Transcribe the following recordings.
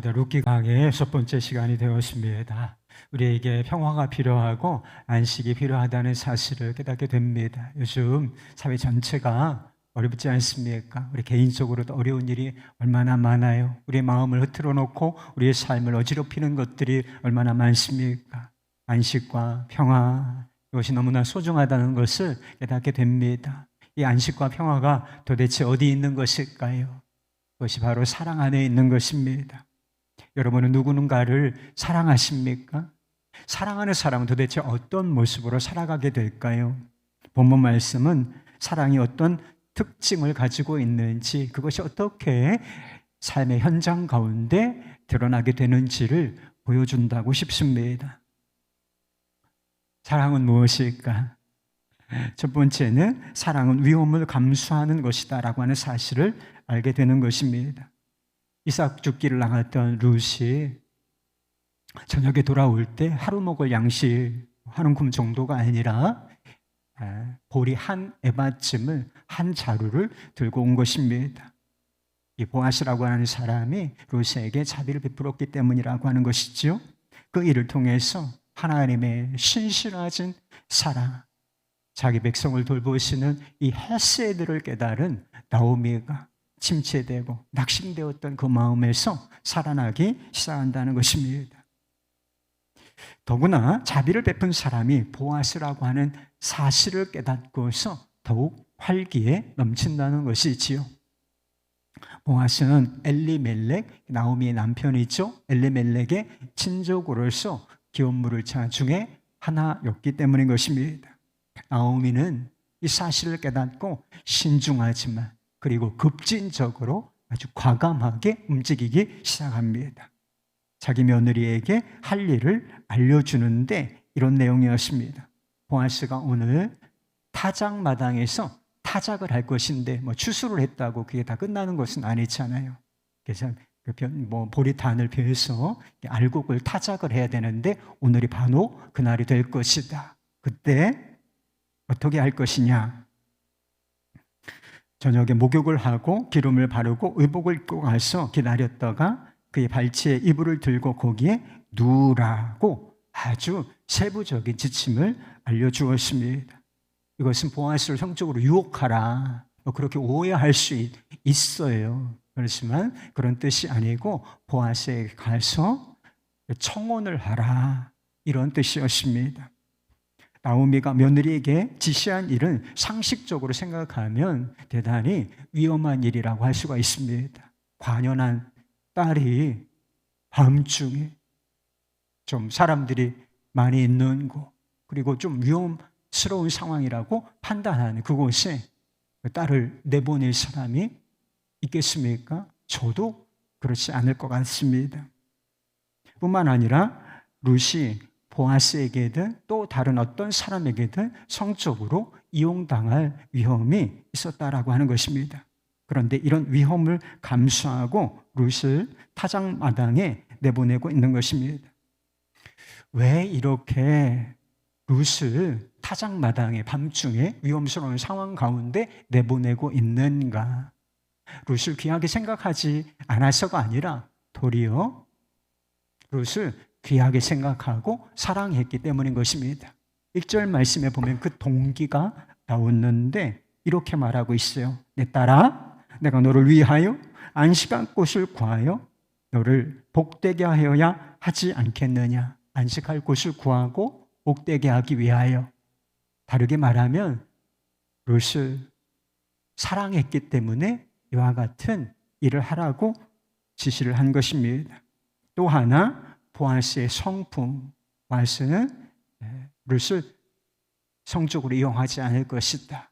룻기 강의 첫 번째 시간이 되었습니다. 우리에게 평화가 필요하고 안식이 필요하다는 사실을 깨닫게 됩니다. 요즘 사회 전체가 어렵지 않습니까? 우리 개인적으로도 어려운 일이 얼마나 많아요. 우리의 마음을 흐트러 놓고 우리의 삶을 어지럽히는 것들이 얼마나 많습니까? 안식과 평화, 이것이 너무나 소중하다는 것을 깨닫게 됩니다. 이 안식과 평화가 도대체 어디 있는 것일까요? 그것이 바로 사랑 안에 있는 것입니다. 여러분은 누구는가를 사랑하십니까? 사랑하는 사람은 도대체 어떤 모습으로 살아가게 될까요? 본문 말씀은 사랑이 어떤 특징을 가지고 있는지, 그것이 어떻게 삶의 현장 가운데 드러나게 되는지를 보여준다고 싶습니다. 사랑은 무엇일까? 첫 번째는 사랑은 위험을 감수하는 것이다 라고 하는 사실을 알게 되는 것입니다. 이삭 죽기를 나갔던 룻이 저녁에 돌아올 때 하루 먹을 양식 한 움큼 정도가 아니라 보리 한 에바쯤을 한 자루를 들고 온 것입니다. 이 보아스라고 하는 사람이 룻에게 자비를 베풀었기 때문이라고 하는 것이죠. 그 일을 통해서 하나님의 신실하신 사랑, 자기 백성을 돌보시는 이 헤세드를 깨달은 나오미가 침체되고 낙심되었던 그 마음에서 살아나기 시작한다는 것입니다. 더구나 자비를 베푼 사람이 보아스라고 하는 사실을 깨닫고서 더욱 활기에 넘친다는 것이지요. 보아스는 엘리멜렉, 나오미의 남편이죠. 엘리멜렉의 친족으로서 기업물을 차 중에 하나였기 때문인 것입니다. 나오미는 이 사실을 깨닫고 신중하지만 그리고 급진적으로 아주 과감하게 움직이기 시작합니다. 자기 며느리에게 할 일을 알려주는데 이런 내용이었습니다. 보아스가 오늘 타작마당에서 타작을 할 것인데 추수를 했다고 그게 다 끝나는 것은 아니잖아요. 그래서 보리단을 베어서 알곡을 타작을 해야 되는데 오늘이 바로 그날이 될 것이다. 그때 어떻게 할 것이냐? 저녁에 목욕을 하고 기름을 바르고 의복을 입고 가서 기다렸다가 그의 발치에 이불을 들고 거기에 누우라고 아주 세부적인 지침을 알려주었습니다. 이것은 보아스를 성적으로 유혹하라, 그렇게 오해할 수 있어요. 그렇지만 그런 뜻이 아니고 보아스에게 가서 청혼을 하라, 이런 뜻이었습니다. 나오미가 며느리에게 지시한 일은 상식적으로 생각하면 대단히 위험한 일이라고 할 수가 있습니다. 관연한 딸이 밤중에 좀 사람들이 많이 있는 곳, 그리고 좀 위험스러운 상황이라고 판단하는 그곳에 딸을 내보낼 사람이 있겠습니까? 저도 그렇지 않을 것 같습니다. 뿐만 아니라 룻이 보아스에게든 또 다른 어떤 사람에게든 성적으로 이용당할 위험이 있었다라고 하는 것입니다. 그런데 이런 위험을 감수하고 룻을 타작마당에 내보내고 있는 것입니다. 왜 이렇게 룻을 타작마당에 밤중에 위험스러운 상황 가운데 내보내고 있는가? 룻을 귀하게 생각하지 않아서가 아니라 도리어 룻을 귀하게 생각하고 사랑했기 때문인 것입니다. 1절 말씀에 보면 그 동기가 나오는데 이렇게 말하고 있어요. 내 딸아, 내가 너를 위하여 안식할 곳을 구하여 너를 복되게 하여야 하지 않겠느냐. 안식할 곳을 구하고 복되게 하기 위하여. 다르게 말하면 룻을 사랑했기 때문에 이와 같은 일을 하라고 지시를 한 것입니다. 또 하나, 보아스의 성품, 보아스는 룻을 성적으로 이용하지 않을 것이다.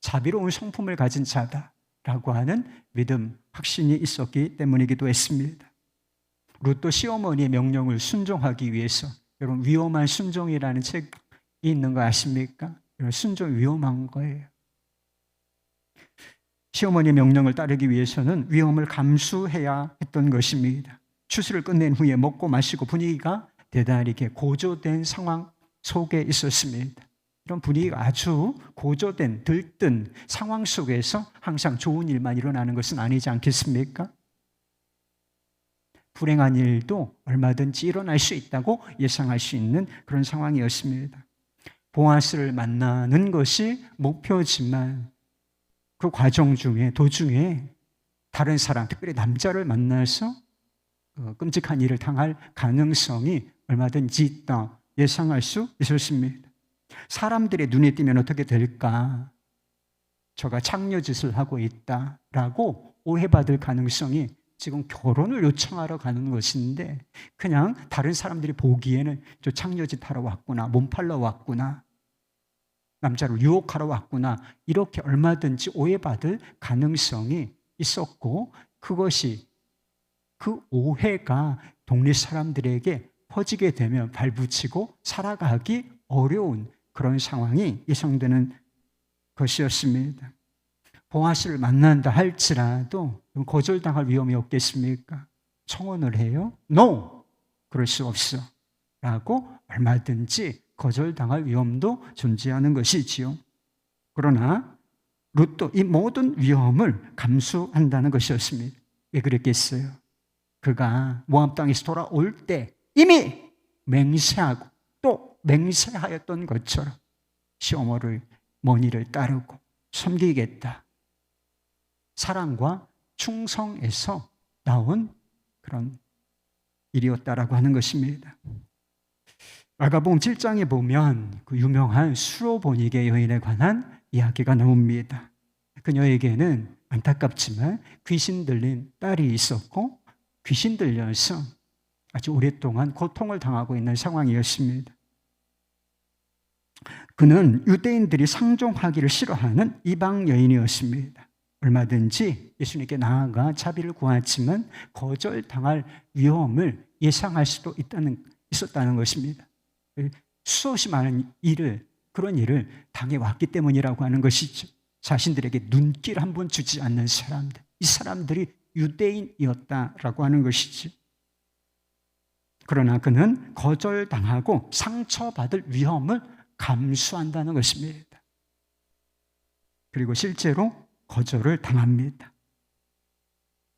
자비로운 성품을 가진 자다라고 하는 믿음, 확신이 있었기 때문이기도 했습니다. 룻도 시어머니의 명령을 순종하기 위해서, 여러분 위험한 순종이라는 책이 있는 거 아십니까? 순종이 위험한 거예요. 시어머니의 명령을 따르기 위해서는 위험을 감수해야 했던 것입니다. 추수를 끝낸 후에 먹고 마시고 분위기가 대단히 이렇게 고조된 상황 속에 있었습니다. 이런 분위기가 아주 고조된, 들뜬 상황 속에서 항상 좋은 일만 일어나는 것은 아니지 않겠습니까? 불행한 일도 얼마든지 일어날 수 있다고 예상할 수 있는 그런 상황이었습니다. 보아스를 만나는 것이 목표지만 그 과정 중에 도중에 다른 사람, 특별히 남자를 만나서 끔찍한 일을 당할 가능성이 얼마든지 있다 예상할 수 있었습니다. 사람들의 눈에 띄면 어떻게 될까? 저가 창녀짓을 하고 있다라고 오해받을 가능성이, 지금 결혼을 요청하러 가는 것인데 그냥 다른 사람들이 보기에는 저 창녀짓 하러 왔구나, 몸팔러 왔구나, 남자를 유혹하러 왔구나, 이렇게 얼마든지 오해받을 가능성이 있었고, 그것이 그 오해가 동네 사람들에게 퍼지게 되면 발붙이고 살아가기 어려운 그런 상황이 예상되는 것이었습니다. 보아스를 만난다 할지라도 거절당할 위험이 없겠습니까? 청혼을 해요? No! 그럴 수 없어 라고 얼마든지 거절당할 위험도 존재하는 것이지요. 그러나 룻도 이 모든 위험을 감수한다는 것이었습니다. 왜 그랬겠어요? 그가 모압 땅에서 돌아올 때 이미 맹세하고 또 맹세하였던 것처럼 시어머니를 머니를 따르고 섬기겠다. 사랑과 충성에서 나온 그런 일이었다라고 하는 것입니다. 마가복음 7장에 보면 그 유명한 수로보니게 여인에 관한 이야기가 나옵니다. 그녀에게는 안타깝지만 귀신 들린 딸이 있었고 귀신 들려서 아주 오랫동안 고통을 당하고 있는 상황이었습니다. 그는 유대인들이 상종하기를 싫어하는 이방 여인이었습니다. 얼마든지 예수님께 나아가 자비를 구하지만 거절당할 위험을 예상할 수도 있었다는 것입니다. 수없이 많은 그런 일을 당해왔기 때문이라고 하는 것이죠. 자신들에게 눈길 한 번 주지 않는 사람들, 이 사람들이 유대인이었다라고 하는 것이죠. 그러나 그는 거절당하고 상처받을 위험을 감수한다는 것입니다. 그리고 실제로 거절을 당합니다.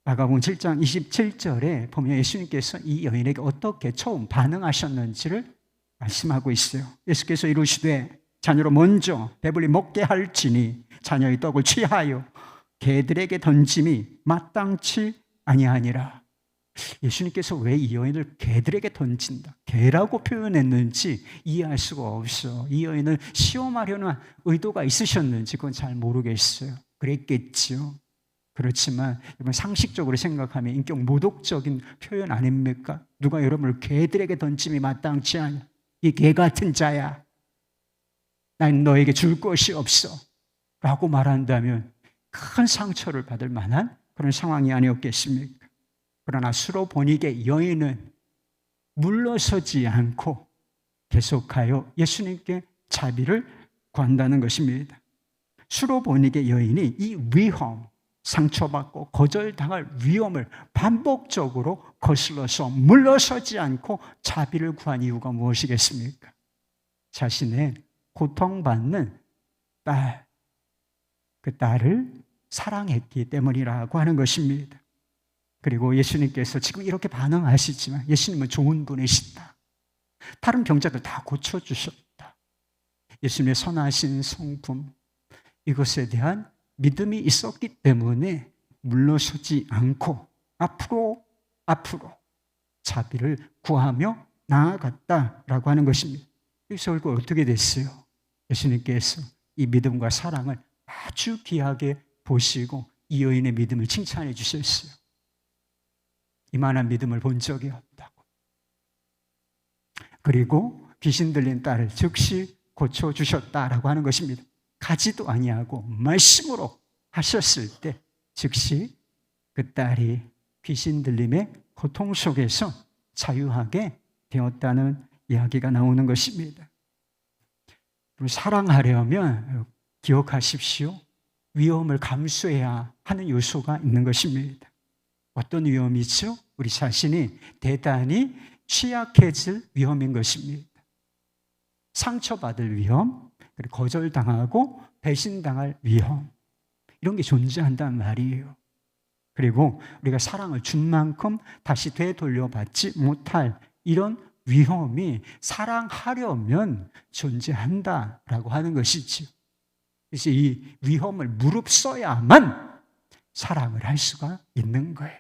마가복음 7장 27절에 보면 예수님께서 이 여인에게 어떻게 처음 반응하셨는지를 말씀하고 있어요. 예수께서 이르시되 자녀로 먼저 배불리 먹게 할지니 자녀의 떡을 취하여 개들에게 던짐이 마땅치 아니하니라. 예수님께서 왜 이 여인을 개들에게 던진다, 개라고 표현했는지 이해할 수가 없어. 이 여인을 시험하려는 의도가 있으셨는지 그건 잘 모르겠어요. 그랬겠죠. 그렇지만 상식적으로 생각하면 인격 모독적인 표현 아닙니까? 누가 여러분을 개들에게 던짐이 마땅치 않냐, 이 개 같은 자야, 난 너에게 줄 것이 없어 라고 말한다면 큰 상처를 받을 만한 그런 상황이 아니었겠습니까? 그러나 수로보니게 여인은 물러서지 않고 계속하여 예수님께 자비를 구한다는 것입니다. 수로보니게 여인이 이 위험, 상처받고 거절당할 위험을 반복적으로 거슬러서 물러서지 않고 자비를 구한 이유가 무엇이겠습니까? 자신의 고통받는 딸, 그 딸을 사랑했기 때문이라고 하는 것입니다. 그리고 예수님께서 지금 이렇게 반응하시지만 예수님은 좋은 분이시다. 다른 병자들 다 고쳐주셨다. 예수님의 선하신 성품, 이것에 대한 믿음이 있었기 때문에 물러서지 않고 앞으로 자비를 구하며 나아갔다라고 하는 것입니다. 여기서 결국 어떻게 됐어요? 예수님께서 이 믿음과 사랑을 아주 귀하게 보시고 이 여인의 믿음을 칭찬해 주셨어요. 이만한 믿음을 본 적이 없다고. 그리고 귀신 들린 딸을 즉시 고쳐주셨다라고 하는 것입니다. 가지도 아니하고 말씀으로 하셨을 때 즉시 그 딸이 귀신 들림의 고통 속에서 자유하게 되었다는 이야기가 나오는 것입니다. 사랑하려면 기억하십시오. 위험을 감수해야 하는 요소가 있는 것입니다. 어떤 위험이죠? 우리 자신이 대단히 취약해질 위험인 것입니다. 상처받을 위험, 그리고 거절당하고 배신당할 위험, 이런 게 존재한단 말이에요. 그리고 우리가 사랑을 준 만큼 다시 되돌려받지 못할 이런 위험이 사랑하려면 존재한다라고 하는 것이지요. 그래서 이 위험을 무릅써야만 사랑을 할 수가 있는 거예요.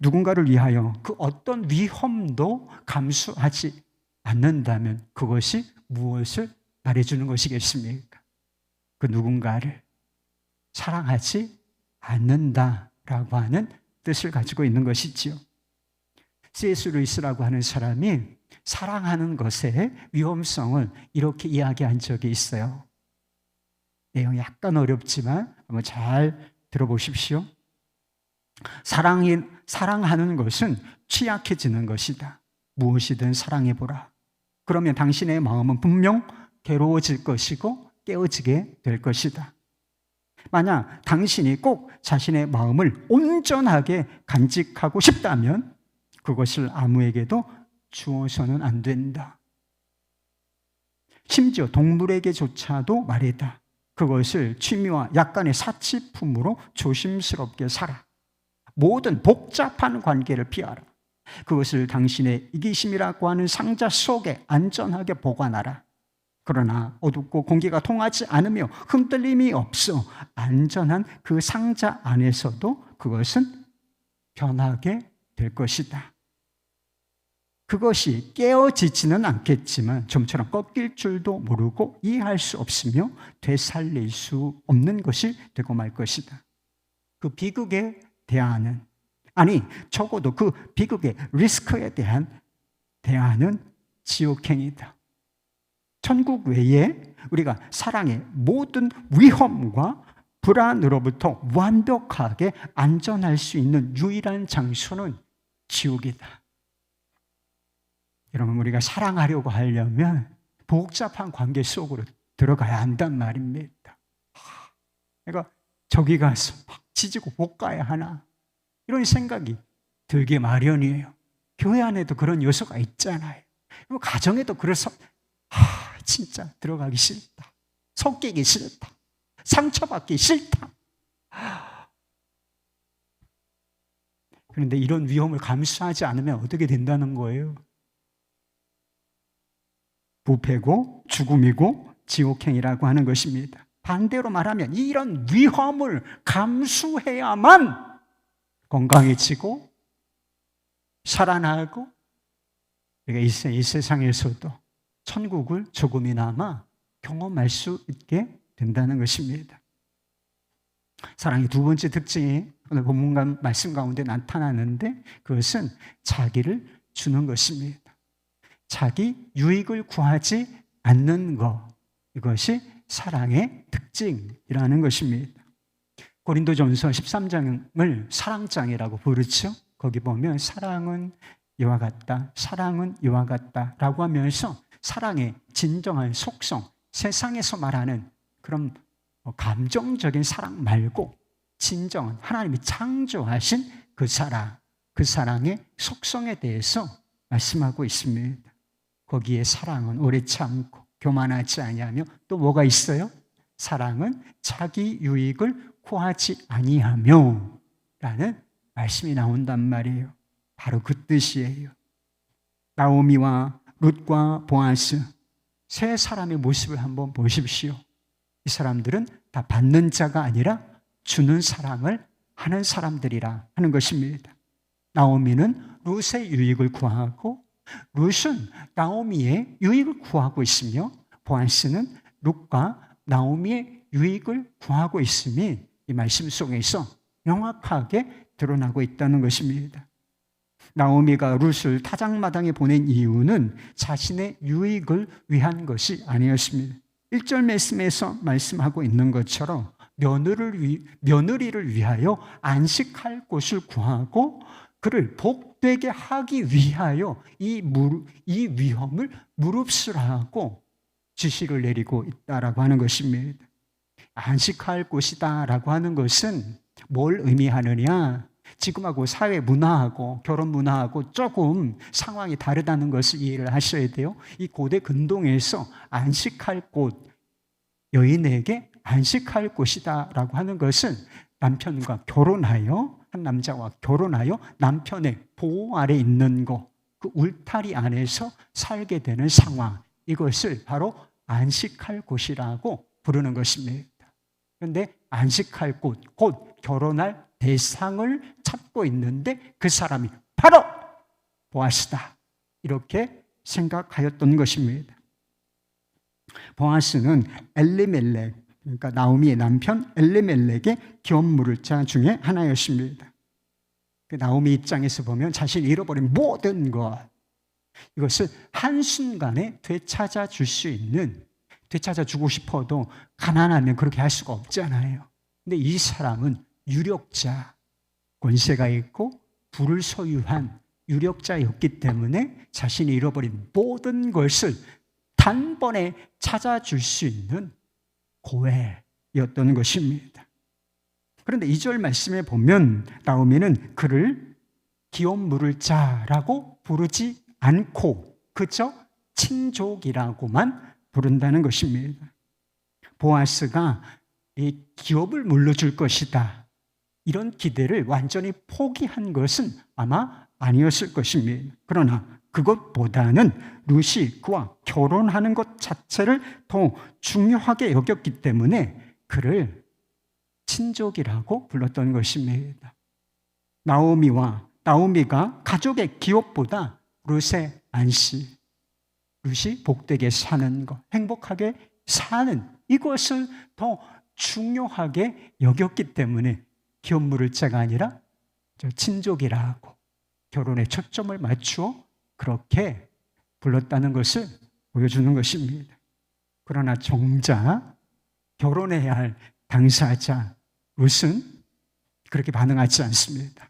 누군가를 위하여 그 어떤 위험도 감수하지 않는다면 그것이 무엇을 말해주는 것이겠습니까? 그 누군가를 사랑하지 않는다라고 하는 뜻을 가지고 있는 것이지요. C.S. 루이스라고 하는 사람이 사랑하는 것의 위험성을 이렇게 이야기한 적이 있어요. 내용이 약간 어렵지만 한번 잘 들어보십시오. 사랑하는 것은 취약해지는 것이다. 무엇이든 사랑해보라. 그러면 당신의 마음은 분명 괴로워질 것이고 깨어지게 될 것이다. 만약 당신이 꼭 자신의 마음을 온전하게 간직하고 싶다면 그것을 아무에게도 주어서는 안 된다. 심지어 동물에게조차도 말이다. 그것을 취미와 약간의 사치품으로 조심스럽게 살아. 모든 복잡한 관계를 피하라. 그것을 당신의 이기심이라고 하는 상자 속에 안전하게 보관하라. 그러나 어둡고 공기가 통하지 않으며 흔들림이 없어 안전한 그 상자 안에서도 그것은 변하게 될 것이다. 그것이 깨어지지는 않겠지만 좀처럼 꺾일 줄도 모르고 이해할 수 없으며 되살릴 수 없는 것이 되고 말 것이다. 그 비극에 대하는, 아니 적어도 그 비극의 리스크에 대한 대안은 지옥행이다. 천국 외에 우리가 사랑의 모든 위험과 불안으로부터 완벽하게 안전할 수 있는 유일한 장소는 지옥이다. 여러분, 우리가 사랑하려고 하려면 복잡한 관계 속으로 들어가야 한단 말입니다. 내가 저기 가서 막 지지고 볶아야 하나, 이런 생각이 들게 마련이에요. 교회 안에도 그런 요소가 있잖아요. 그리고 가정에도 그래서 진짜 들어가기 싫다, 섞이기 싫다, 상처받기 싫다. 그런데 이런 위험을 감수하지 않으면 어떻게 된다는 거예요? 부패고 죽음이고 지옥행이라고 하는 것입니다. 반대로 말하면 이런 위험을 감수해야만 건강해지고 살아나고 우리가 이 세상에서도 천국을 조금이나마 경험할 수 있게 된다는 것입니다. 사랑의 두 번째 특징이 오늘 본문 말씀 가운데 나타나는데 그것은 자기를 주는 것입니다. 자기 유익을 구하지 않는 것, 이것이 사랑의 특징이라는 것입니다. 고린도전서 13장을 사랑장이라고 부르죠. 거기 보면 사랑은 이와 같다, 사랑은 이와 같다 라고 하면서 사랑의 진정한 속성, 세상에서 말하는 그런 감정적인 사랑 말고 진정한 하나님이 창조하신 그 사랑, 그 사랑의 속성에 대해서 말씀하고 있습니다. 거기에 사랑은 오래 참고 교만하지 아니하며 또 뭐가 있어요? 사랑은 자기 유익을 구하지 아니하며 라는 말씀이 나온단 말이에요. 바로 그 뜻이에요. 나오미와 룻과 보아스, 세 사람의 모습을 한번 보십시오. 이 사람들은 다 받는 자가 아니라 주는 사랑을 하는 사람들이라 하는 것입니다. 나오미는 룻의 유익을 구하고 룻은 나오미의 유익을 구하고 있으며 보아스는 룻과 나오미의 유익을 구하고 있음이 이 말씀 속에서 명확하게 드러나고 있다는 것입니다. 나오미가 룻을 타작마당에 보낸 이유는 자신의 유익을 위한 것이 아니었습니다. 1절 말씀에서 말씀하고 있는 것처럼 며느리를 위하여 안식할 곳을 구하고 그를 복되게 하기 위하여 이 위험을 무릅쓰라고 지시를 내리고 있다라고 하는 것입니다. 안식할 곳이다라고 하는 것은 뭘 의미하느냐? 지금하고 사회 문화하고 결혼 문화하고 조금 상황이 다르다는 것을 이해를 하셔야 돼요. 이 고대 근동에서 안식할 곳, 여인에게 안식할 곳이다라고 하는 것은 남편과 결혼하여, 한 남자와 결혼하여 남편의 보호 아래 있는 거, 그 울타리 안에서 살게 되는 상황, 이것을 바로 안식할 곳이라고 부르는 것입니다. 그런데 안식할 곳, 곧 결혼할 대상을 찾고 있는데 그 사람이 바로 보아스다, 이렇게 생각하였던 것입니다. 보아스는 엘리멜렉, 그러니까 나오미의 남편 엘리멜렉의 기업물자 중에 하나였습니다. 그 나오미 입장에서 보면 자신이 잃어버린 모든 것, 이것을 한순간에 되찾아 줄 수 있는, 되찾아 주고 싶어도 가난하면 그렇게 할 수가 없잖아요. 근데 이 사람은 유력자, 권세가 있고 부를 소유한 유력자였기 때문에 자신이 잃어버린 모든 것을 단번에 찾아줄 수 있는 고해였던 것입니다. 그런데 2절 말씀에 보면 나오미는 그를 기업 물을 자라고 부르지 않고 그저 친족이라고만 부른다는 것입니다. 보아스가 이 기업을 물려줄 것이다, 이런 기대를 완전히 포기한 것은 아마 아니었을 것입니다. 그러나 그것보다는 룻이 그와 결혼하는 것 자체를 더 중요하게 여겼기 때문에 그를 친족이라고 불렀던 것입니다. 나오미가 가족의 기업보다 룻의 안식, 룻이 복되게 사는 것, 행복하게 사는 이것을 더 중요하게 여겼기 때문에 기업 물을 자가 아니라 친족이라고 결혼에 초점을 맞추어 그렇게 불렀다는 것을 보여주는 것입니다. 그러나 정작 결혼해야 할 당사자 룻은 그렇게 반응하지 않습니다.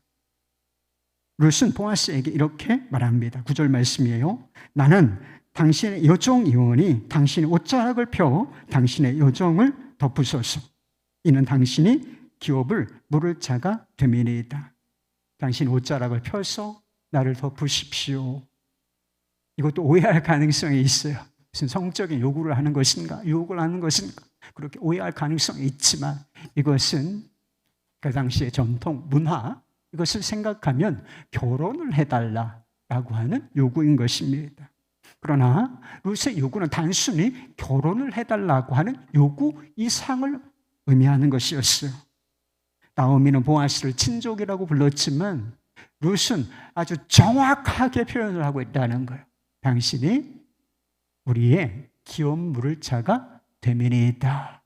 룻은 보아스에게 이렇게 말합니다. 9절 말씀이에요. 나는 당신의 여종이오니 당신의 옷자락을 펴 당신의 여종을 덮으소서. 이는 당신이 기업을 물을 자가 됨이니이다. 당신 옷자락을 펴서 나를 덮으십시오. 이것도 오해할 가능성이 있어요. 무슨 성적인 요구를 하는 것인가, 유혹을 하는 것인가, 그렇게 오해할 가능성이 있지만 이것은 그 당시의 전통, 문화, 이것을 생각하면 결혼을 해달라라고 하는 요구인 것입니다. 그러나 룻의 요구는 단순히 결혼을 해달라고 하는 요구 이상을 의미하는 것이었어요. 나오미는 보아스를 친족이라고 불렀지만 룻은 아주 정확하게 표현을 하고 있다는 거예요. 당신이 우리의 기업 물을 자가 되면이다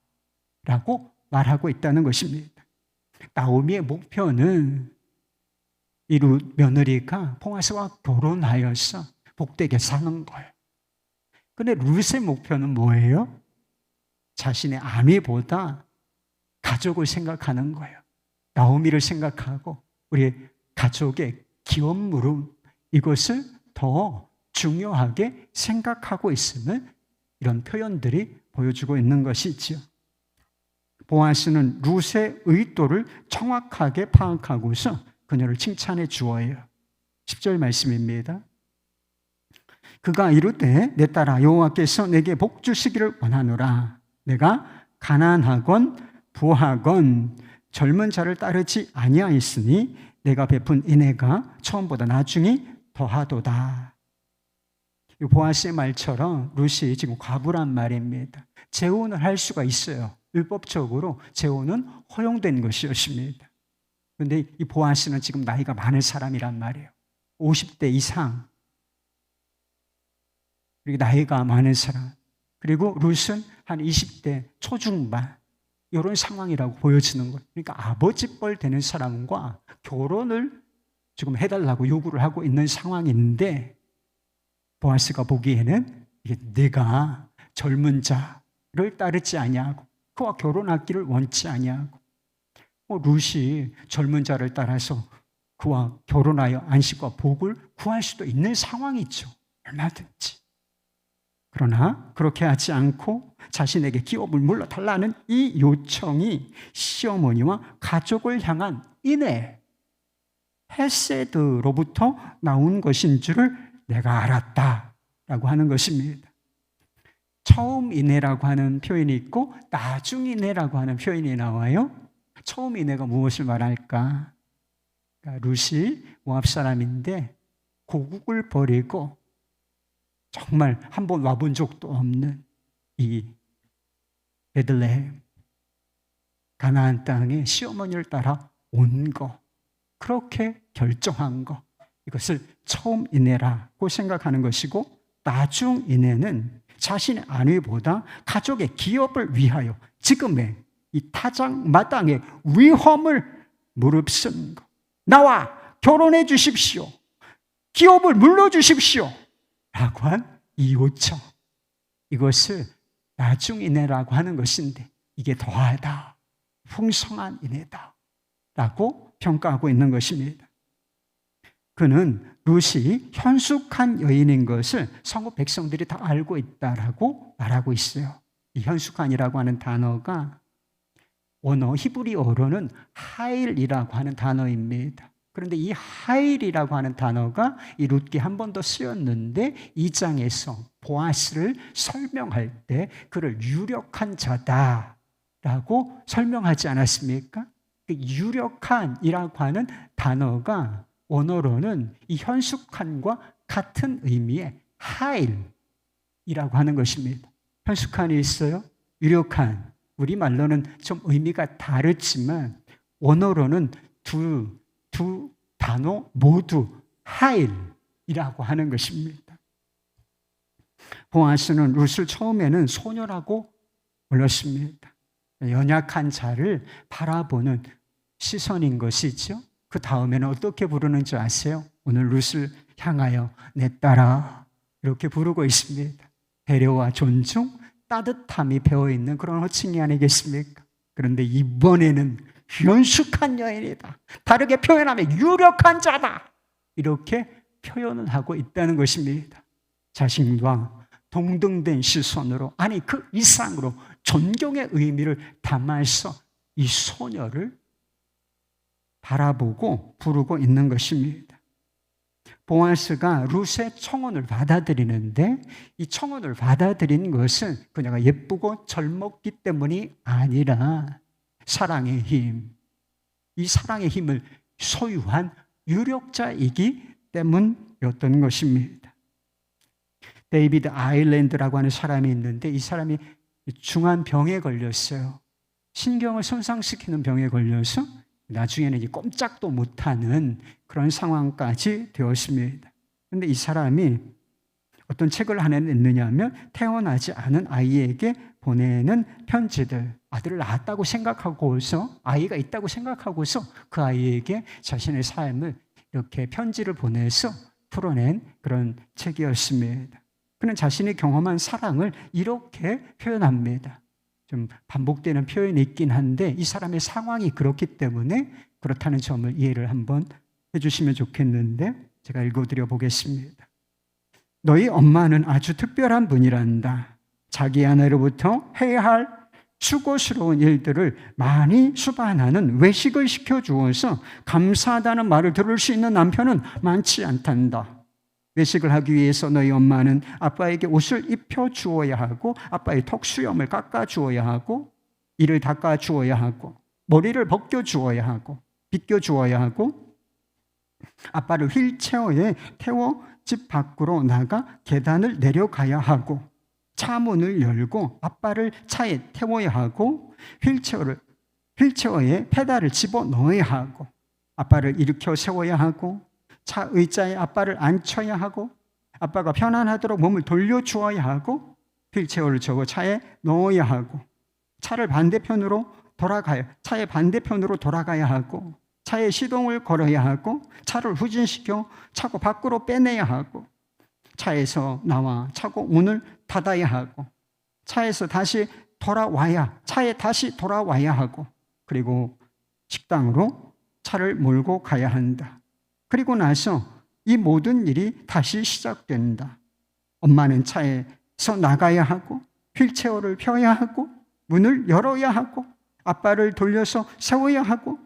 라고 말하고 있다는 것입니다. 나오미의 목표는 이 룻 며느리가 보아스와 결혼하여서 복되게 사는 거예요. 그런데 룻의 목표는 뭐예요? 자신의 아내보다 가족을 생각하는 거예요. 나오미를 생각하고 우리 가족의 기업 물음, 이것을 더 중요하게 생각하고 있음을 이런 표현들이 보여주고 있는 것이지요. 보아스는 룻의 의도를 정확하게 파악하고서 그녀를 칭찬해 주어요. 10절 말씀입니다. 그가 이르되 내 딸아 여호와께서 내게 복 주시기를 원하노라. 내가 가난하건 부하건 젊은 자를 따르지 아니하였으니 내가 베푼 은혜가 처음보다 나중이 더하도다. 이 보아스의 말처럼 룻이 지금 과부란 말입니다. 재혼을 할 수가 있어요. 율법적으로 재혼은 허용된 것이었습니다. 그런데 이 보아스는 지금 나이가 많은 사람이란 말이에요. 50대 이상, 그리고 나이가 많은 사람, 그리고 룻은 한 20대 초중반, 이런 상황이라고 보여지는 거예요. 그러니까 아버지 뻘 되는 사람과 결혼을 지금 해달라고 요구를 하고 있는 상황인데, 보아스가 보기에는 이게 내가 젊은 자를 따르지 아니하고 그와 결혼하기를 원치 아니하고, 룻이 젊은 자를 따라서 그와 결혼하여 안식과 복을 구할 수도 있는 상황이죠. 얼마든지. 그러나 그렇게 하지 않고 자신에게 기업을 물러달라는 이 요청이 시어머니와 가족을 향한 인애, 헤세드로부터 나온 것인 줄을 내가 알았다라고 하는 것입니다. 처음 인애라고 하는 표현이 있고 나중 인애라고 하는 표현이 나와요. 처음 이내가 무엇을 말할까? 그러니까 룻이 모압 사람인데 고국을 버리고 정말 한번 와본 적도 없는 이 베들레헴 가나안 땅에 시어머니를 따라 온 거, 그렇게 결정한 거, 이것을 처음 인애라고 생각하는 것이고, 나중 인애는 자신의 아내보다 가족의 기업을 위하여 지금의 이 타작마당의 위험을 무릅쓴 것, 나와 결혼해 주십시오, 기업을 물려주십시오 라고 한 이 요청, 이것을 나중 인애라고 하는 것인데 이게 더하다, 풍성한 인애다 라고 평가하고 있는 것입니다. 그는 룻이 현숙한 여인인 것을 성읍 백성들이 다 알고 있다라고 말하고 있어요. 이 현숙한이라고 하는 단어가 원어 히브리어로는 하일이라고 하는 단어입니다. 그런데 이 하일이라고 하는 단어가 이 룻기 한 번 더 쓰였는데 2장에서 보아스를 설명할 때 그를 유력한 자다라고 설명하지 않았습니까? 유력한이라고 하는 단어가 원어로는 이 현숙한과 같은 의미의 하일이라고 하는 것입니다. 현숙한이 있어요, 유력한. 우리말로는 좀 의미가 다르지만 원어로는 두 단어 모두 하일이라고 하는 것입니다. 보아스는 룻을 처음에는 소녀라고 불렀습니다. 연약한 자를 바라보는 시선인 것이죠. 그 다음에는 어떻게 부르는지 아세요? 오늘 룻을 향하여 내 딸아 이렇게 부르고 있습니다. 배려와 존중, 따뜻함이 배어있는 그런 호칭이 아니겠습니까? 그런데 이번에는 현숙한 여인이다, 다르게 표현하면 유력한 자다, 이렇게 표현을 하고 있다는 것입니다. 자신과 동등된 시선으로, 아니 그 이상으로 존경의 의미를 담아서 이 소녀를 바라보고 부르고 있는 것입니다. 보아스가 룻의 청혼을 받아들이는데 이 청혼을 받아들인 것은 그녀가 예쁘고 젊었기 때문이 아니라 사랑의 힘, 이 사랑의 힘을 소유한 유력자이기 때문이었던 것입니다. 데이비드 아일랜드라고 하는 사람이 있는데 이 사람이 중한 병에 걸렸어요. 신경을 손상시키는 병에 걸려서 나중에는 이제 꼼짝도 못하는 그런 상황까지 되었습니다. 그런데 이 사람이 어떤 책을 하나 냈느냐 하면 태어나지 않은 아이에게 보내는 편지들, 아들을 낳았다고 생각하고서, 아이가 있다고 생각하고서 그 아이에게 자신의 삶을 이렇게 편지를 보내서 풀어낸 그런 책이었습니다. 그는 자신이 경험한 사랑을 이렇게 표현합니다. 좀 반복되는 표현이 있긴 한데 이 사람의 상황이 그렇기 때문에 그렇다는 점을 이해를 한번 해주시면 좋겠는데 제가 읽어드려 보겠습니다. 너희 엄마는 아주 특별한 분이란다. 자기 아내로부터 해야 할 수고스러운 일들을 많이 수반하는 외식을 시켜주어서 감사하다는 말을 들을 수 있는 남편은 많지 않단다. 외식을 하기 위해서 너희 엄마는 아빠에게 옷을 입혀주어야 하고 아빠의 턱수염을 깎아주어야 하고 이를 닦아주어야 하고 머리를 벗겨주어야 하고 빗겨주어야 하고 아빠를 휠체어에 태워 집 밖으로 나가 계단을 내려가야 하고 차 문을 열고 아빠를 차에 태워야 하고 휠체어에 페달을 집어넣어야 하고 아빠를 일으켜 세워야 하고 차 의자에 아빠를 앉혀야 하고 아빠가 편안하도록 몸을 돌려주어야 하고 휠체어를 저고 차에 넣어야 하고 차의 반대편으로 돌아가야 하고 차에 시동을 걸어야 하고 차를 후진시켜 차고 밖으로 빼내야 하고 차에서 나와 차고 문을 닫아야 하고 차에 다시 돌아와야 하고 그리고 식당으로 차를 몰고 가야 한다. 그리고 나서 이 모든 일이 다시 시작된다. 엄마는 차에서 나가야 하고 휠체어를 펴야 하고 문을 열어야 하고 아빠를 돌려서 세워야 하고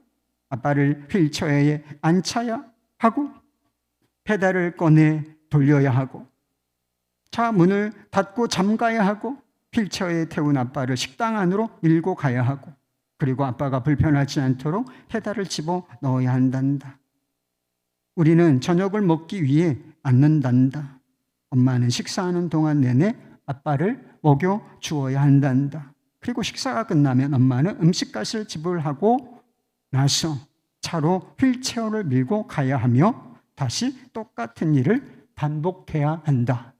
아빠를 휠체어에 앉혀야 하고 페달을 꺼내 돌려야 하고 차 문을 닫고 잠가야 하고 휠체어에 태운 아빠를 식당 안으로 밀고 가야 하고 그리고 아빠가 불편하지 않도록 해달을 집어 넣어야 한단다. 우리는 저녁을 먹기 위해 앉는단다. 엄마는 식사하는 동안 내내 아빠를 먹여 주어야 한단다. 그리고 식사가 끝나면 엄마는 음식값을 지불하고 나서 차로 휠체어를 밀고 가야 하며 다시 똑같은 일을 반복해야 한다.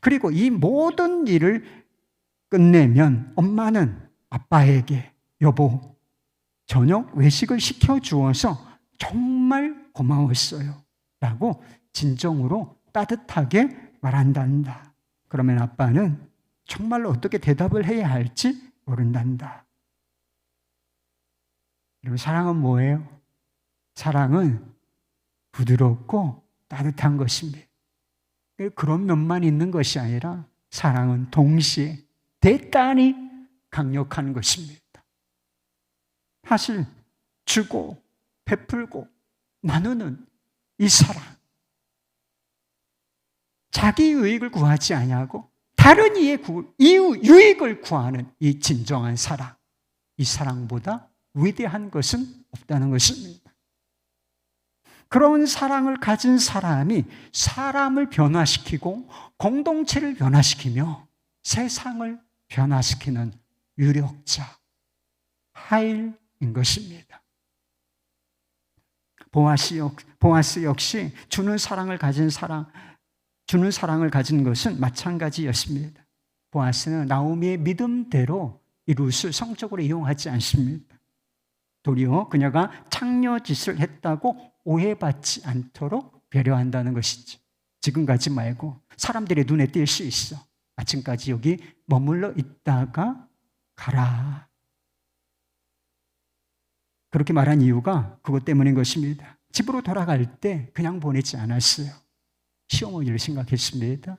그리고 이 모든 일을 끝내면 엄마는 아빠에게 여보, 저녁 외식을 시켜주어서 정말 고마웠어요 라고 진정으로 따뜻하게 말한단다. 그러면 아빠는 정말로 어떻게 대답을 해야 할지 모른단다. 그리고 사랑은 뭐예요? 사랑은 부드럽고 따뜻한 것입니다. 그런 면만 있는 것이 아니라 사랑은 동시에 대단히 강력한 것입니다. 사실 주고 베풀고 나누는 이 사랑, 자기 유익을 구하지 아니하고 다른 이의 유익을 구하는 이 진정한 사랑, 이 사랑보다 위대한 것은 없다는 것입니다. 그런 사랑을 가진 사람이 사람을 변화시키고 공동체를 변화시키며 세상을 변화시키는 유력자, 하일인 것입니다. 보아스 역시 주는 사랑을 가진 것은 마찬가지였습니다. 보아스는 나오미의 믿음대로 이 룻을 성적으로 이용하지 않습니다. 도리어 그녀가 창녀짓을 했다고 오해받지 않도록 배려한다는 것이죠. 지금 가지 말고 사람들의 눈에 띌 수 있어. 아침까지 여기 머물러 있다가 가라. 그렇게 말한 이유가 그것 때문인 것입니다. 집으로 돌아갈 때 그냥 보내지 않았어요. 시어머니를 생각했습니다.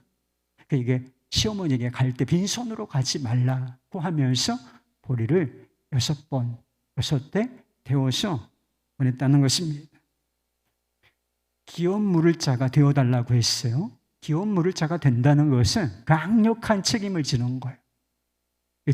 이게 시어머니에게 갈 때 빈손으로 가지 말라고 하면서 보리를 6대 데워서 보냈다는 것입니다. 기업 물을 자가 되어달라고 했어요. 기업 물을 자가 된다는 것은 강력한 책임을 지는 거예요.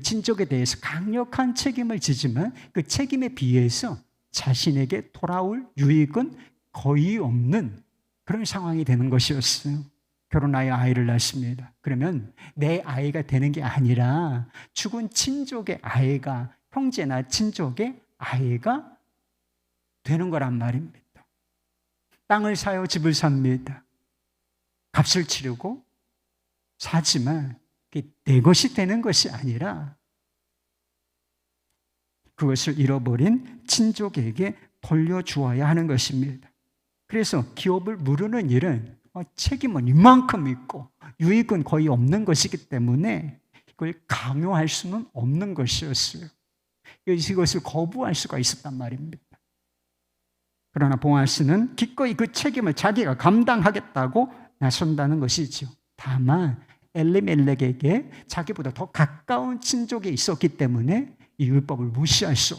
친족에 대해서 강력한 책임을 지지만 그 책임에 비해서 자신에게 돌아올 유익은 거의 없는 그런 상황이 되는 것이었어요. 결혼하여 아이를 낳습니다. 그러면 내 아이가 되는 게 아니라 죽은 친족의 아이가, 형제나 친족의 아이가 되는 거란 말입니다. 땅을 사요 집을 삽니다. 값을 치르고 사지만 내 것이 되는 것이 아니라 그것을 잃어버린 친족에게 돌려주어야 하는 것입니다. 그래서 기업을 무르는 일은 책임은 이만큼 있고 유익은 거의 없는 것이기 때문에 이걸 강요할 수는 없는 것이었어요. 이것을 거부할 수가 있었단 말입니다. 그러나 보아스는 기꺼이 그 책임을 자기가 감당하겠다고 나선다는 것이죠. 다만 엘리멜렉에게 자기보다 더 가까운 친족이 있었기 때문에 이 율법을 무시할 수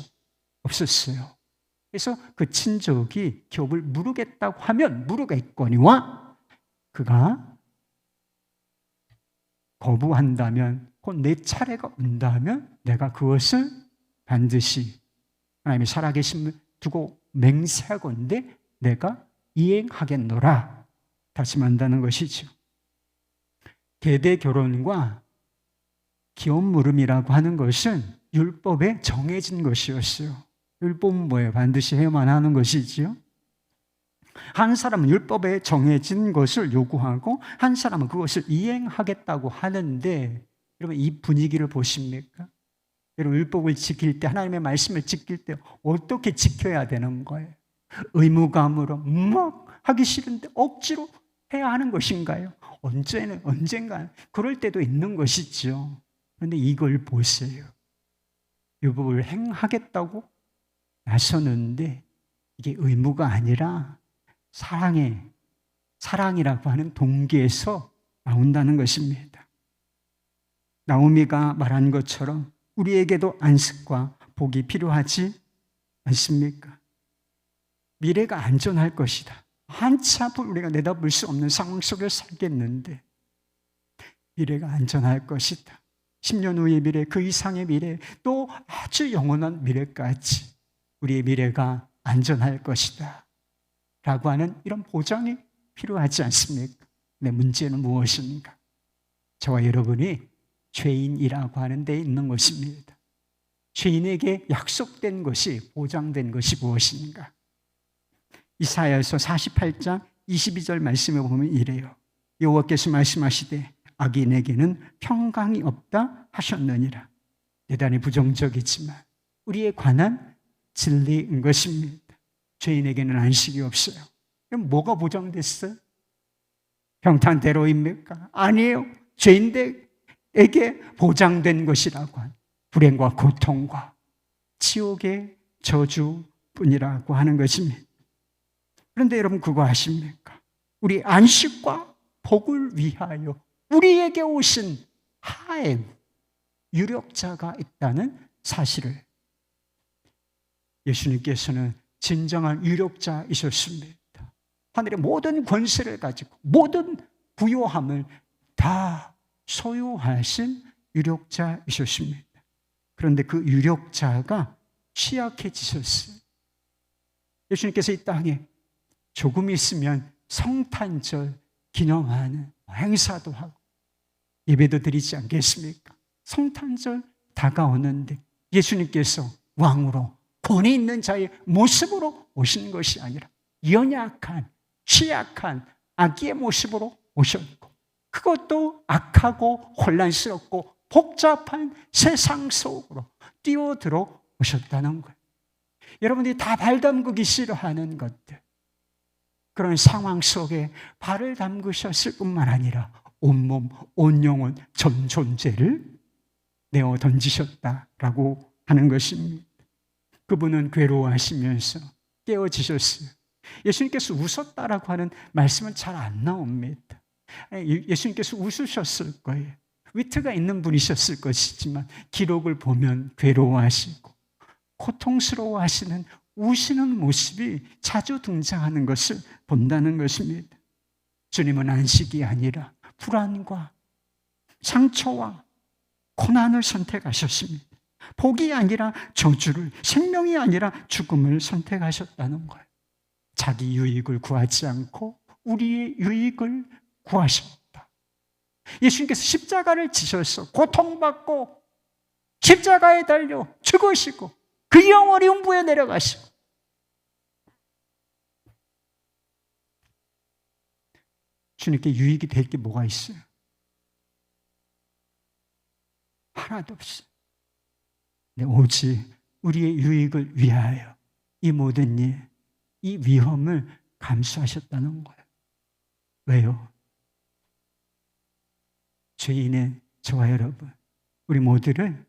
없었어요. 그래서 그 친족이 기업을 무르겠다고 하면 무르겠거니와 그가 거부한다면 곧 내 차례가 온다면 내가 그것을 반드시 하나님의 살아계심을 두고 맹세하건대 내가 이행하겠노라 다짐한다는 것이죠. 계대 결혼과 기업 물음이라고 하는 것은 율법에 정해진 것이었어요. 율법은 뭐예요? 반드시 해야만 하는 것이지요. 한 사람은 율법에 정해진 것을 요구하고 한 사람은 그것을 이행하겠다고 하는데 여러분 이 분위기를 보십니까? 여러분 율법을 지킬 때 하나님의 말씀을 지킬 때 어떻게 지켜야 되는 거예요? 의무감으로 막 하기 싫은데 억지로 해야 하는 것인가요? 언젠가 그럴 때도 있는 것이죠. 그런데 이걸 보세요. 율법을 행하겠다고 나서는데 이게 의무가 아니라 사랑이라고 하는 동기에서 나온다는 것입니다. 나오미가 말한 것처럼 우리에게도 안식과 복이 필요하지 않습니까? 미래가 안전할 것이다. 한치 앞을 우리가 내다볼 수 없는 상황 속에 살겠는데 미래가 안전할 것이다. 10년 후의 미래, 그 이상의 미래, 또 아주 영원한 미래까지 우리의 미래가 안전할 것이다 라고 하는 이런 보장이 필요하지 않습니까? 내 문제는 무엇인가? 저와 여러분이 죄인이라고 하는 데 있는 것입니다. 죄인에게 약속된 것이, 보장된 것이 무엇인가? 이사야서 48장 22절 말씀에 보면 이래요. 여호와께서 말씀하시되 악인에게는 평강이 없다 하셨느니라. 대단히 부정적이지만 우리에 관한 진리인 것입니다. 죄인에게는 안식이 없어요. 그럼 뭐가 보장됐어요? 평탄대로입니까? 아니에요. 죄인들에게 보장된 것이라고 한 불행과 고통과 지옥의 저주뿐이라고 하는 것입니다. 그런데 여러분 그거 아십니까? 우리 안식과 복을 위하여 우리에게 오신 하엔 유력자가 있다는 사실을, 예수님께서는 진정한 유력자이셨습니다. 하늘의 모든 권세를 가지고 모든 부요함을 다 소유하신 유력자이셨습니다. 그런데 그 유력자가 취약해지셨어요. 예수님께서 이 땅에 조금 있으면 성탄절 기념하는 행사도 하고 예배도 드리지 않겠습니까? 성탄절 다가오는데 예수님께서 왕으로 권위 있는 자의 모습으로 오시는 것이 아니라 연약한, 취약한 아기의 모습으로 오셨고, 그것도 악하고 혼란스럽고 복잡한 세상 속으로 뛰어들어 오셨다는 거예요. 여러분들이 다 발 담그기 싫어하는 것들, 그런 상황 속에 발을 담그셨을 뿐만 아니라 온몸, 온 영혼, 전 존재를 내어 던지셨다라고 하는 것입니다. 그분은 괴로워하시면서 깨어지셨어요. 예수님께서 웃었다라고 하는 말씀은 잘 안 나옵니다. 예수님께서 웃으셨을 거예요. 위트가 있는 분이셨을 것이지만 기록을 보면 괴로워하시고 고통스러워하시는 우시는 모습이 자주 등장하는 것을 본다는 것입니다. 주님은 안식이 아니라 불안과 상처와 고난을 선택하셨습니다. 복이 아니라 저주를, 생명이 아니라 죽음을 선택하셨다는 거예요. 자기 유익을 구하지 않고 우리의 유익을 구하셨다. 예수님께서 십자가를 지셔서 고통받고 십자가에 달려 죽으시고 그 영원히 음부에 내려가시고, 주님께 유익이 될 게 뭐가 있어요? 하나도 없어요. 오직 우리의 유익을 위하여 이 모든 일, 이 위험을 감수하셨다는 거예요. 왜요? 죄인의 저와 여러분, 우리 모두를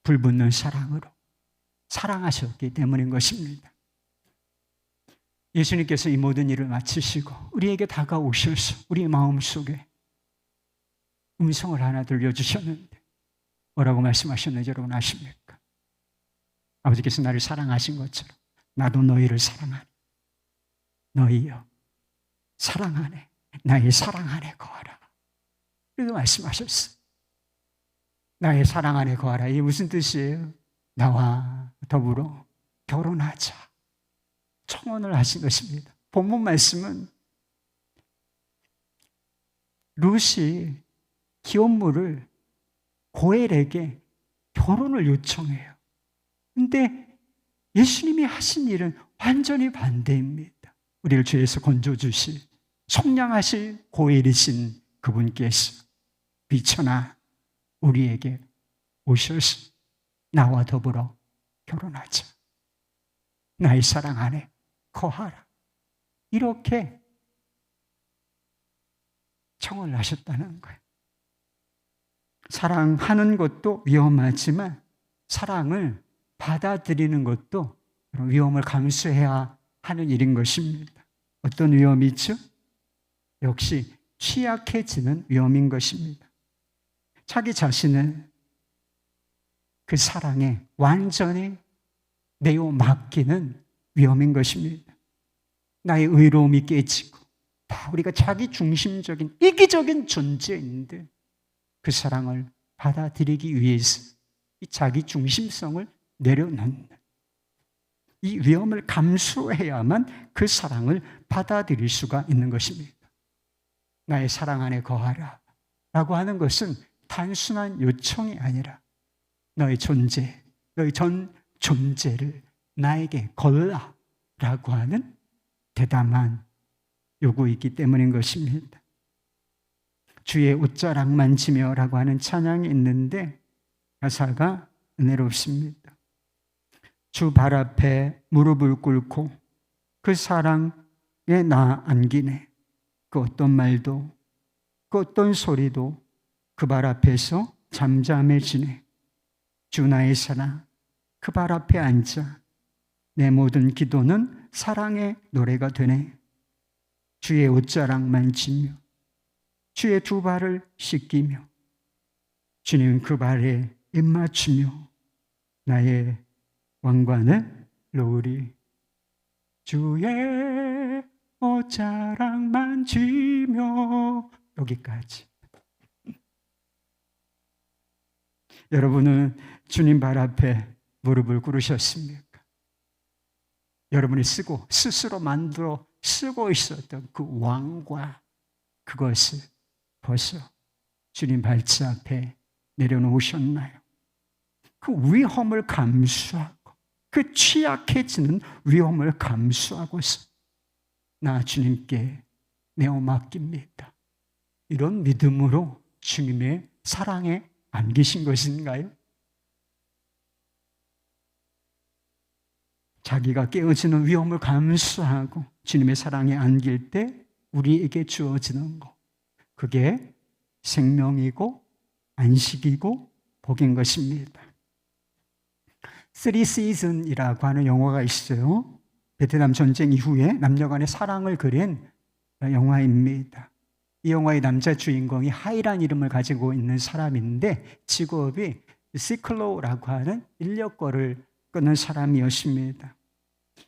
불붙는 사랑으로 사랑하셨기 때문인 것입니다. 예수님께서 이 모든 일을 마치시고 우리에게 다가오셔서 우리의 마음속에 음성을 하나 들려주셨는데 뭐라고 말씀하셨는지 여러분 아십니까? 아버지께서 나를 사랑하신 것처럼 나도 너희를 사랑하니 너희여 사랑 안에, 나의 사랑 안에 거하라. 이렇게 말씀하셨어요. 나의 사랑 안에 거하라. 이게 무슨 뜻이에요? 나와 더불어 결혼하자. 청혼을 하신 것입니다. 본문 말씀은 룻이 기업물을 고엘에게 결혼을 요청해요. 근데 예수님이 하신 일은 완전히 반대입니다. 우리를 죄에서 건져주실 속량하실 고엘이신 그분께서 비천아 우리에게 오셔서 나와 더불어 결혼하자. 나의 사랑 안에 거하라. 이렇게 청을 하셨다는 거예요. 사랑하는 것도 위험하지만 사랑을 받아들이는 것도 위험을 감수해야 하는 일인 것입니다. 어떤 위험이죠? 역시 취약해지는 위험인 것입니다. 자기 자신을 그 사랑에 완전히 내어 맡기는 위험인 것입니다. 나의 의로움이 깨지고 다 우리가 자기 중심적인 이기적인 존재인데 그 사랑을 받아들이기 위해서 이 자기 중심성을 내려놓는, 이 위험을 감수해야만 그 사랑을 받아들일 수가 있는 것입니다. 나의 사랑 안에 거하라 라고 하는 것은 단순한 요청이 아니라 너의 존재, 너의 전 존재를 나에게 걸라 라고 하는 대담한 요구이기 때문인 것입니다. 주의 옷자락 만지며 라고 하는 찬양이 있는데 가사가 은혜롭습니다. 주 발 앞에 무릎을 꿇고 그 사랑에 나 안기네. 그 어떤 말도, 그 어떤 소리도 그 발 앞에서 잠잠해지네. 주 나의 사랑, 그 발 앞에 앉아 내 모든 기도는 사랑의 노래가 되네. 주의 옷자락 만지며 주의 두 발을 씻기며 주님 그 발에 입 맞추며 나의 왕관을 놓으리. 주의 옷자락 만지며, 여기까지. 여러분은 주님 발 앞에 무릎을 꿇으셨습니까? 여러분이 스스로 만들어 쓰고 있었던 그 왕관, 그것을 벗어 주님 발치 앞에 내려놓으셨나요? 그 위험을 감수하고, 그 취약해지는 위험을 감수하고서 나 주님께 내어 맡깁니다. 이런 믿음으로 주님의 사랑에 안기신 것인가요? 자기가 깨어지는 위험을 감수하고 주님의 사랑에 안길 때 우리에게 주어지는 것, 그게 생명이고 안식이고 복인 것입니다. Three Seasons이라고 하는 영화가 있어요. 베트남 전쟁 이후에 남녀 간의 사랑을 그린 영화입니다. 이 영화의 남자 주인공이 하이란 이름을 가지고 있는 사람인데 직업이 시클로라고 하는 인력거를 끄는 사람이었습니다.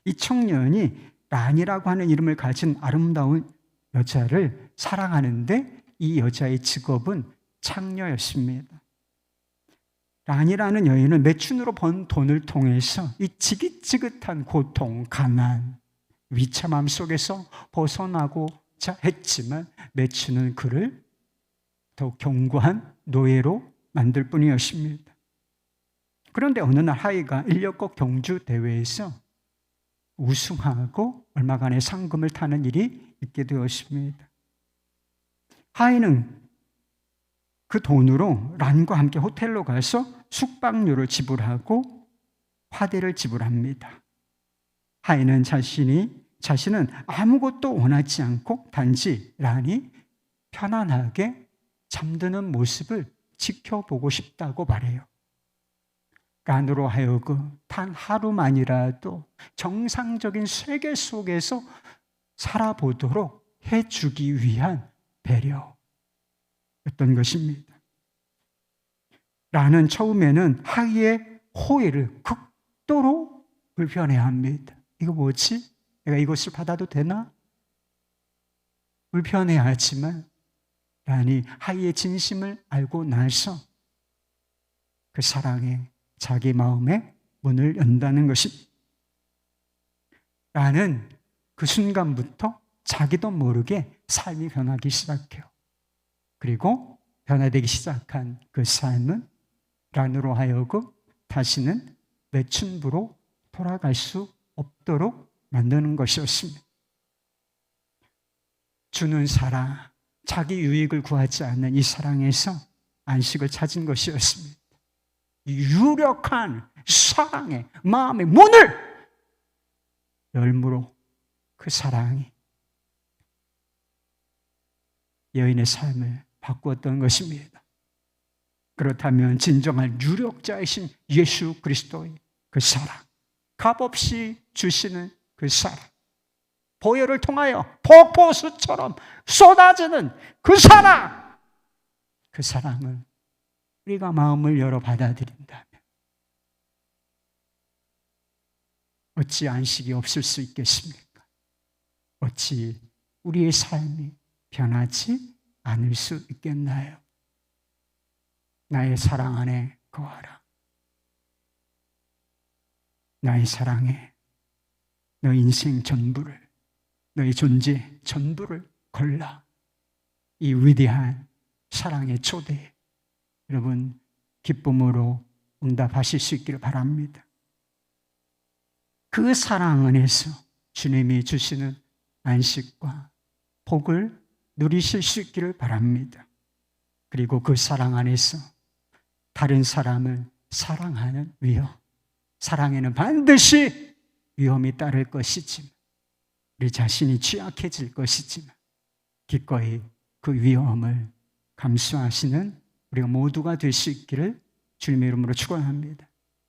이 청년이 란이라고 하는 이름을 가진 아름다운 여자를 사랑하는데 이 여자의 직업은 창녀였습니다. 란이라는 여인은 매춘으로 번 돈을 통해서 이 지긋지긋한 고통, 가난, 위참함 속에서 벗어나고자 했지만 매춘은 그를 더욱 견고한 노예로 만들 뿐이었습니다. 그런데 어느 날 하이가 인력거 경주 대회에서 우승하고 얼마간의 상금을 타는 일이 있게 되었습니다. 하이는 그 돈으로 란과 함께 호텔로 가서 숙박료를 지불하고 화대를 지불합니다. 하이는 자신은 아무것도 원하지 않고 단지 란이 편안하게 잠드는 모습을 지켜보고 싶다고 말해요. 란으로 하여금 단 하루만이라도 정상적인 세계 속에서 살아보도록 해주기 위한 배려였던 것입니다. 란은 처음에는 하이의 호의를 극도로 불편해합니다. 이거 뭐지? 내가 이것을 받아도 되나? 불편해하지만 란이 하이의 진심을 알고 나서 그 사랑에 자기 마음의 문을 연다는 것입니다. 란은 그 순간부터 자기도 모르게 삶이 변하기 시작해요. 그리고 변화되기 시작한 그 삶은 란으로 하여금 다시는 매춘부로 돌아갈 수 없도록 만드는 것이었습니다. 주는 사랑, 자기 유익을 구하지 않는 이 사랑에서 안식을 찾은 것이었습니다. 유력한 사랑의 마음의 문을 열므로 그 사랑이 여인의 삶을 바꾸었던 것입니다. 그렇다면 진정한 유력자이신 예수 그리스도의 그 사랑, 값없이 주시는 그 사랑, 보혈을 통하여 폭포수처럼 쏟아지는 그 사랑, 그 사랑을 우리가 마음을 열어 받아들인다면 어찌 안식이 없을 수 있겠습니까? 어찌 우리의 삶이 변하지 않을 수 있겠나요? 나의 사랑 안에 거하라. 나의 사랑에 너 인생 전부를, 너의 존재 전부를 걸라. 이 위대한 사랑의 초대에 여러분 기쁨으로 응답하실 수 있기를 바랍니다. 그 사랑 안에서 주님이 주시는 안식과 복을 누리실 수 있기를 바랍니다. 그리고 그 사랑 안에서 다른 사람을 사랑하는 위험, 사랑에는 반드시 위험이 따를 것이지만, 우리 자신이 취약해질 것이지만 기꺼이 그 위험을 감수하시는 우리가 모두가 될 수 있기를 주님의 이름으로 축원합니다.